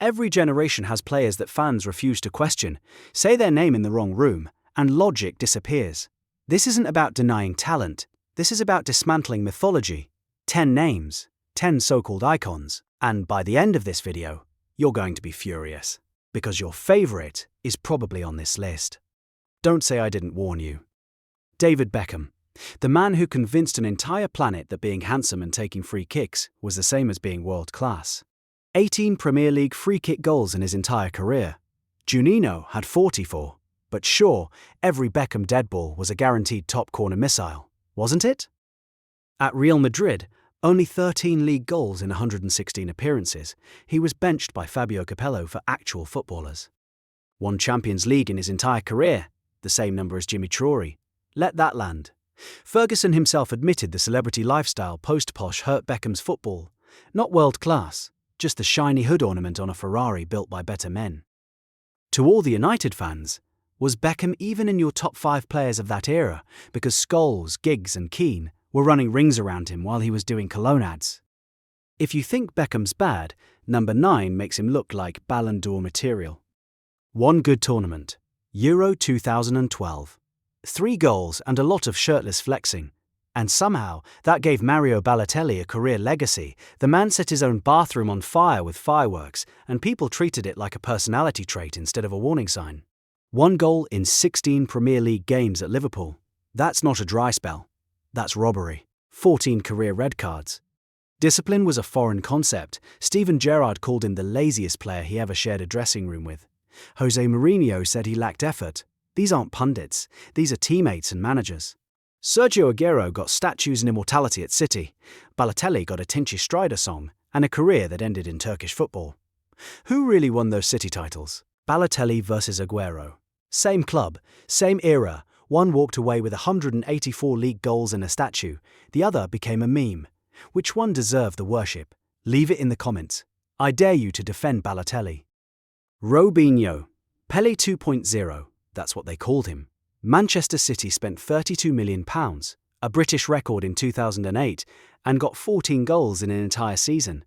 Every generation has players that fans refuse to question, say their name in the wrong room, and logic disappears. This isn't about denying talent, this is about dismantling mythology. 10 names, 10 so-called icons, and by the end of this video, you're going to be furious, because your favorite is probably on this list. Don't say I didn't warn you. David Beckham, the man who convinced an entire planet that being handsome and taking free kicks was the same as being world-class. 18 Premier League free-kick goals in his entire career. Juninho had 44, but sure, every Beckham deadball was a guaranteed top corner missile, wasn't it? At Real Madrid, only 13 league goals in 116 appearances, he was benched by Fabio Capello for actual footballers. Won Champions League in his entire career, the same number as Jimmy Traore. Let that land. Ferguson himself admitted the celebrity lifestyle post-posh hurt Beckham's football. Not world-class, just the shiny hood ornament on a Ferrari built by better men. To all the United fans, was Beckham even in your top 5 players of that era because Scholes, Giggs and Keane were running rings around him while he was doing cologne ads? If you think Beckham's bad, number 9 makes him look like Ballon d'Or material. One good tournament, Euro 2012. 3 goals and a lot of shirtless flexing. And somehow, that gave Mario Balotelli a career legacy. The man set his own bathroom on fire with fireworks, and people treated it like a personality trait instead of a warning sign. 1 goal in 16 Premier League games at Liverpool. That's not a dry spell. That's robbery. 14 career red cards. Discipline was a foreign concept. Steven Gerrard called him the laziest player he ever shared a dressing room with. Jose Mourinho said he lacked effort. These aren't pundits, these are teammates and managers. Sergio Aguero got statues and immortality at City. Balotelli got a Tinchy Strider song and a career that ended in Turkish football. Who really won those City titles? Balotelli versus Aguero. Same club, same era. One walked away with 184 league goals and a statue. The other became a meme. Which one deserved the worship? Leave it in the comments. I dare you to defend Balotelli. Robinho. Pele 2.0. That's what they called him. Manchester City spent £32 million, a British record in 2008, and got 14 goals in an entire season.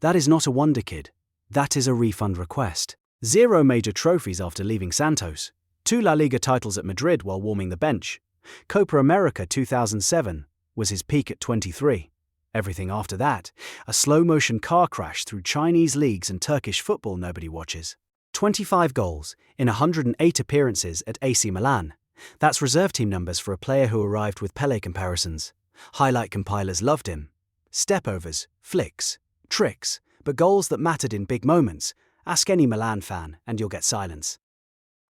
That is not a wonder kid. That is a refund request. 0 major trophies after leaving Santos. 2 La Liga titles at Madrid while warming the bench. Copa America 2007 was his peak at 23. Everything after that, a slow-motion car crash through Chinese leagues and Turkish football nobody watches. 25 goals in 108 appearances at AC Milan. That's reserve team numbers for a player who arrived with Pele comparisons. Highlight compilers loved him. Stepovers, flicks, tricks, but goals that mattered in big moments. Ask any Milan fan and you'll get silence.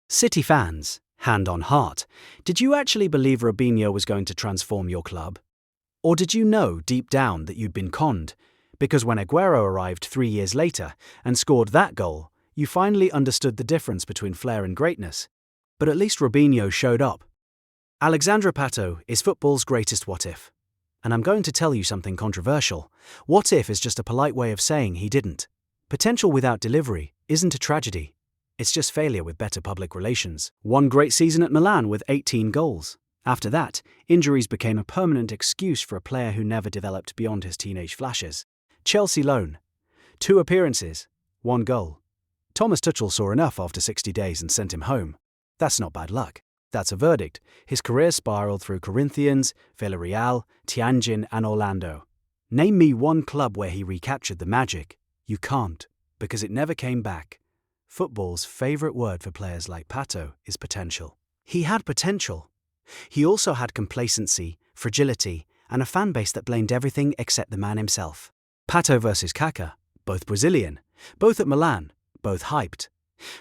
City fans, hand on heart, did you actually believe Robinho was going to transform your club? Or did you know deep down that you'd been conned? Because when Aguero arrived 3 years later and scored that goal, you finally understood the difference between flair and greatness. But at least Robinho showed up. Alexandre Pato is football's greatest what-if. And I'm going to tell you something controversial. What if is just a polite way of saying he didn't. Potential without delivery isn't a tragedy. It's just failure with better public relations. One great season at Milan with 18 goals. After that, injuries became a permanent excuse for a player who never developed beyond his teenage flashes. Chelsea loan. 2 appearances, 1 goal. Thomas Tuchel saw enough after 60 days and sent him home. That's not bad luck. That's a verdict. His career spiraled through Corinthians, Villarreal, Tianjin and Orlando. Name me one club where he recaptured the magic. You can't, because it never came back. Football's favourite word for players like Pato is potential. He had potential. He also had complacency, fragility, and a fan base that blamed everything except the man himself. Pato versus Kaká, both Brazilian, both at Milan, both hyped.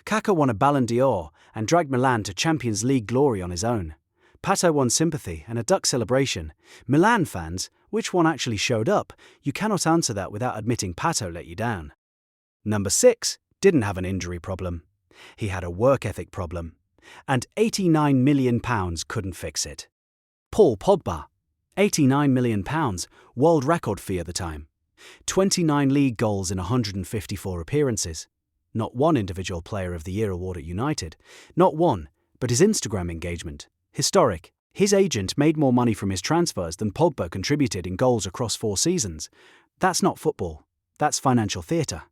Kaká won a Ballon d'Or and dragged Milan to Champions League glory on his own. Pato won sympathy and a duck celebration. Milan fans, which one actually showed up? You cannot answer that without admitting Pato let you down. Number 6 didn't have an injury problem. He had a work ethic problem. And £89 million couldn't fix it. Paul Pogba. £89 million, world record fee at the time. 29 league goals in 154 appearances. Not one individual player of the year award at United. Not one, but his Instagram engagement. Historic. His agent made more money from his transfers than Pogba contributed in goals across 4 seasons. That's not football. That's financial theatre.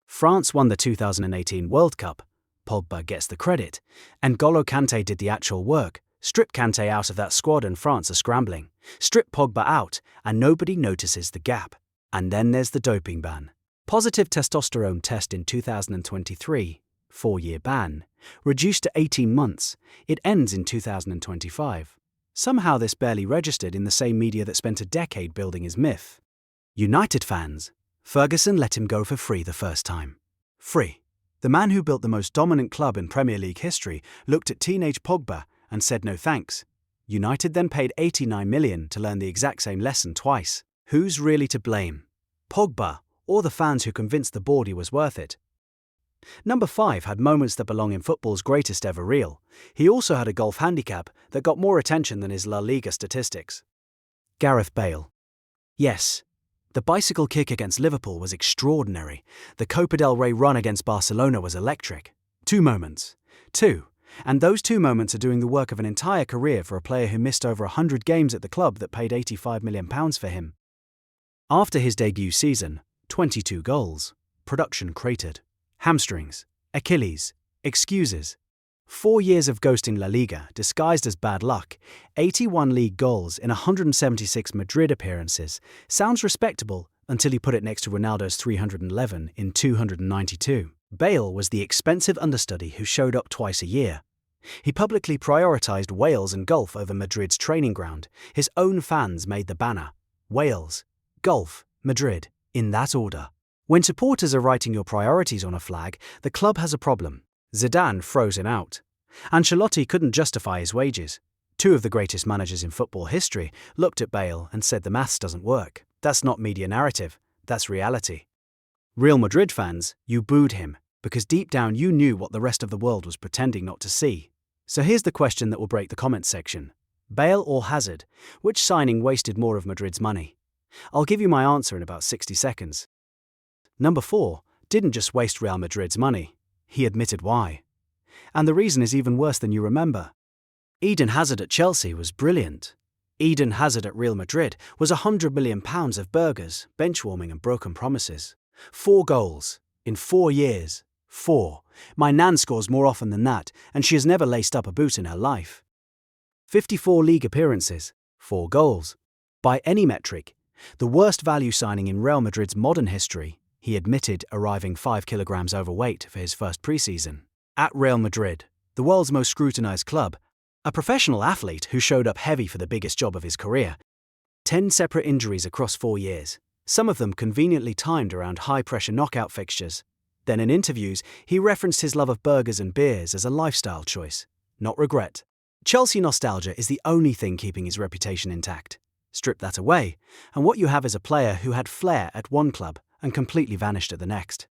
France won the 2018 World Cup. Pogba gets the credit. And N'Golo Kante did the actual work. Strip Kante out of that squad and France are scrambling. Strip Pogba out and nobody notices the gap. And then there's the doping ban. Positive testosterone test in 2023, 4-year ban. Reduced to 18 months. It ends in 2025. Somehow this barely registered in the same media that spent a decade building his myth. United fans. Ferguson let him go for free the first time. Free. The man who built the most dominant club in Premier League history looked at teenage Pogba and said no thanks. United then paid $89 million to learn the exact same lesson twice. Who's really to blame? Pogba, or the fans who convinced the board he was worth it? Number 5 had moments that belong in football's greatest ever reel. He also had a golf handicap that got more attention than his La Liga statistics. Gareth Bale. Yes. The bicycle kick against Liverpool was extraordinary. The Copa del Rey run against Barcelona was electric. 2 moments. 2. And those 2 moments are doing the work of an entire career for a player who missed over 100 games at the club that paid £85 million for him. After his debut season, 22 goals. Production cratered. Hamstrings. Achilles. Excuses. 4 years of ghosting La Liga disguised as bad luck, 81 league goals in 176 Madrid appearances, sounds respectable until you put it next to Ronaldo's 311 in 292. Bale was the expensive understudy who showed up twice a year. He publicly prioritized Wales and golf over Madrid's training ground. His own fans made the banner. Wales, golf, Madrid, in that order. When supporters are writing your priorities on a flag, the club has a problem. Zidane frozen out. Ancelotti couldn't justify his wages. 2 of the greatest managers in football history looked at Bale and said the maths doesn't work. That's not media narrative, that's reality. Real Madrid fans, you booed him, because deep down you knew what the rest of the world was pretending not to see. So here's the question that will break the comments section. Bale or Hazard, which signing wasted more of Madrid's money? I'll give you my answer in about 60 seconds. Number 4 didn't just waste Real Madrid's money. He admitted why. And the reason is even worse than you remember. Eden Hazard at Chelsea was brilliant. Eden Hazard at Real Madrid was £100 million of burgers, benchwarming and broken promises. 4 goals. In 4 years. 4. My nan scores more often than that, and she has never laced up a boot in her life. 54 league appearances. 4 goals. By any metric, the worst value signing in Real Madrid's modern history. He admitted arriving 5 kilograms overweight for his first preseason. At Real Madrid, the world's most scrutinized club, a professional athlete who showed up heavy for the biggest job of his career. 10 separate injuries across 4 years, some of them conveniently timed around high-pressure knockout fixtures. Then in interviews, he referenced his love of burgers and beers as a lifestyle choice, not regret. Chelsea nostalgia is the only thing keeping his reputation intact. Strip that away, and what you have is a player who had flair at one club and completely vanished at the next.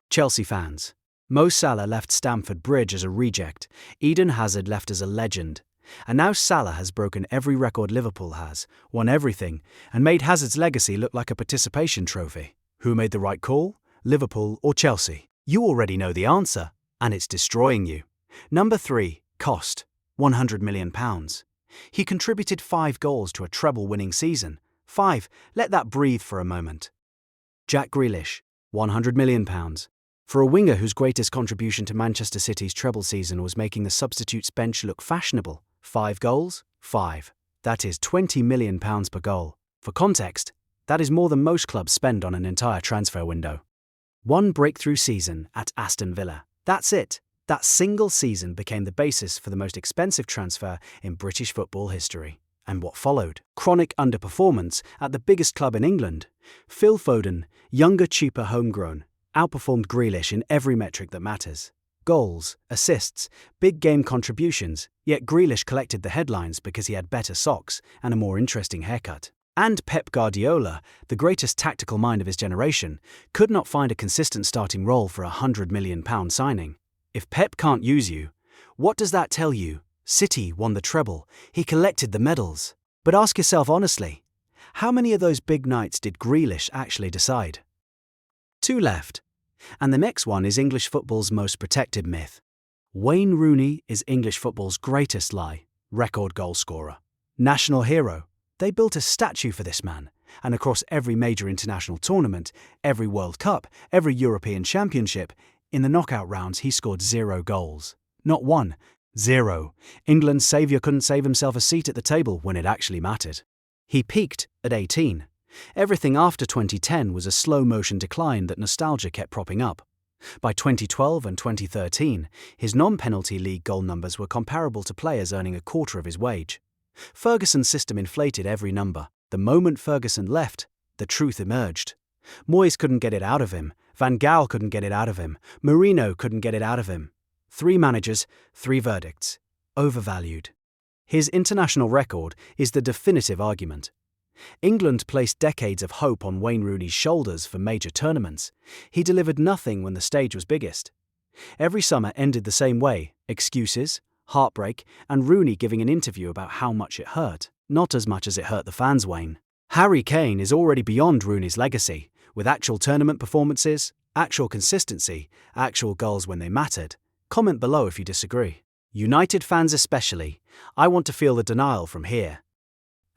Chelsea fans. Mo Salah left Stamford Bridge as a reject, Eden Hazard left as a legend, and now Salah has broken every record Liverpool has, won everything, and made Hazard's legacy look like a participation trophy. Who made the right call? Liverpool or Chelsea? You already know the answer, and it's destroying you. Number 3, cost. £100 million. He contributed 5 goals to a treble-winning season. 5, let that breathe for a moment. Jack Grealish, £100 million. For a winger whose greatest contribution to Manchester City's treble season was making the substitutes bench look fashionable. 5 goals? 5. That is £20 million per goal. For context, that is more than most clubs spend on an entire transfer window. 1 breakthrough season at Aston Villa. That's it. That single season became the basis for the most expensive transfer in British football history. And what followed? Chronic underperformance at the biggest club in England. Phil Foden, younger, cheaper, homegrown, outperformed Grealish in every metric that matters. Goals, assists, big game contributions, yet Grealish collected the headlines because he had better socks and a more interesting haircut. And Pep Guardiola, the greatest tactical mind of his generation, could not find a consistent starting role for a £100 million signing. If Pep can't use you, what does that tell you? City won the treble, he collected the medals. But ask yourself honestly, how many of those big nights did Grealish actually decide? 2 left. And the next one is English football's most protected myth. Wayne Rooney is English football's greatest lie, record goal scorer. National hero. They built a statue for this man, And across every major international tournament, every World Cup, every European Championship, in the knockout rounds he scored 0 goals. Not one. 0. England's saviour couldn't save himself a seat at the table when it actually mattered. He peaked at 18. Everything after 2010 was a slow-motion decline that nostalgia kept propping up. By 2012 and 2013, his non-penalty league goal numbers were comparable to players earning a quarter of his wage. Ferguson's system inflated every number. The moment Ferguson left, the truth emerged. Moyes couldn't get it out of him, Van Gaal couldn't get it out of him, Mourinho couldn't get it out of him. 3 managers, 3 verdicts. Overvalued. His international record is the definitive argument. England placed decades of hope on Wayne Rooney's shoulders for major tournaments. He delivered nothing when the stage was biggest. Every summer ended the same way: excuses, heartbreak, and Rooney giving an interview about how much it hurt. Not as much as it hurt the fans, Wayne. Harry Kane is already beyond Rooney's legacy, with actual tournament performances, actual consistency, actual goals when they mattered. Comment below if you disagree. United fans especially, I want to feel the denial from here.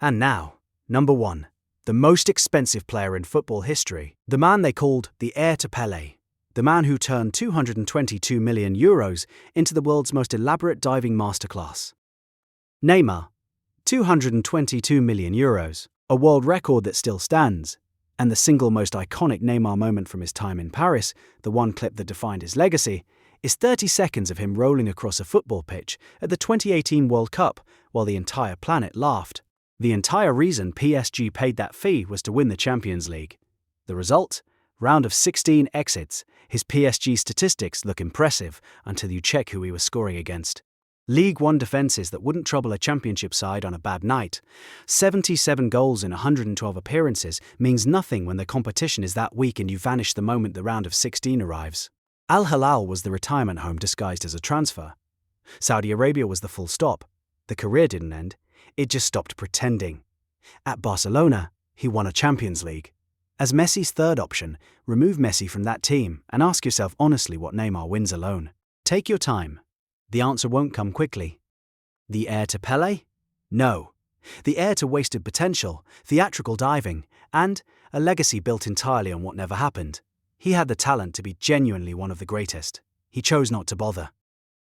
And now, number 1. The most expensive player in football history. The man they called the heir to Pelé. The man who turned €222 million into the world's most elaborate diving masterclass. Neymar. €222 million. A world record that still stands. And the single most iconic Neymar moment from his time in Paris, the one clip that defined his legacy, is 30 seconds of him rolling across a football pitch at the 2018 World Cup while the entire planet laughed. The entire reason PSG paid that fee was to win the Champions League. The result? Round of 16 exits. His PSG statistics look impressive until you check who he was scoring against. League One defences that wouldn't trouble a championship side on a bad night. 77 goals in 112 appearances means nothing when the competition is that weak and you vanish the moment the round of 16 arrives. Al Hilal was the retirement home disguised as a transfer. Saudi Arabia was the full stop. The career didn't end, it just stopped pretending. At Barcelona, he won a Champions League. As Messi's third option, remove Messi from that team and ask yourself honestly what Neymar wins alone. Take your time. The answer won't come quickly. The heir to Pelé? No. The heir to wasted potential, theatrical diving, and a legacy built entirely on what never happened. He had the talent to be genuinely one of the greatest. He chose not to bother.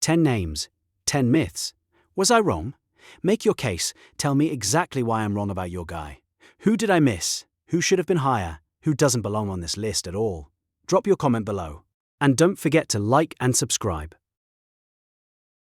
10 names, 10 myths. Was I wrong? Make your case. Tell me exactly why I'm wrong about your guy. Who did I miss? Who should have been higher? Who doesn't belong on this list at all? Drop your comment below. And don't forget to like and subscribe.